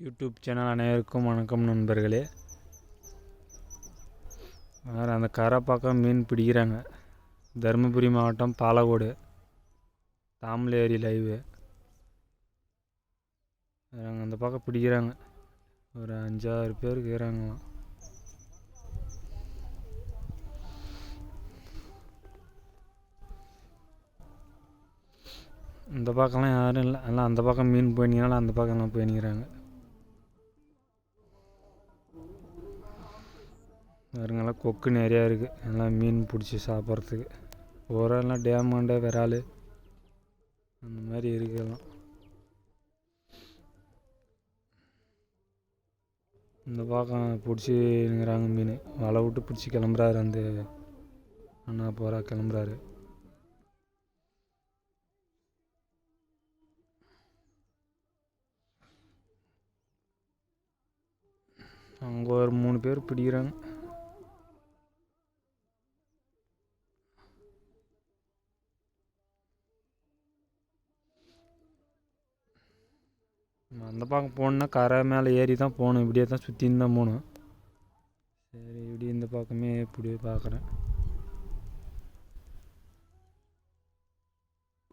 YouTube channel அனைவருக்கும் வணக்கம் நண்பர்களே. வேறு அந்த கரை பக்கம் மீன் பிடிக்கிறாங்க. தருமபுரி மாவட்டம் பாலக்கோடு தாமலேரி லைவு. அந்த பக்கம் பிடிக்கிறாங்க. ஒரு 5-6 பேர் இருக்கிறாங்களாம். இந்த பக்கம்லாம் யாரும் இல்லை, எல்லாம் அந்த பக்கம் மீன் போயினாலும் அந்த பக்கம்லாம் போயின்னுக்கிறாங்க. வேறுங்கெல்லாம் கொக்கு நிறையா இருக்குது, எல்லாம் மீன் பிடிச்சி சாப்பிட்றதுக்கு. ஓரெல்லாம் டேமாண்ட விரால் அந்த மாதிரி இருக்கலாம். இந்த பக்கம் பிடிச்சிங்கிறாங்க மீன். வலை விட்டு பிடிச்சி கிளம்புறாரு அந்த அண்ணா, போகிறா கிளம்புறாரு. அங்கே ஒரு 3 பேர் பிடிக்கிறாங்க. அந்த பக்கம் போகணுன்னா கரை மேலே ஏறி தான் போகணும். இப்படியே தான் சுற்றின்னு தான் போகணும். சரி, இப்படி இந்த பக்கமே இப்படி பார்க்குறேன்.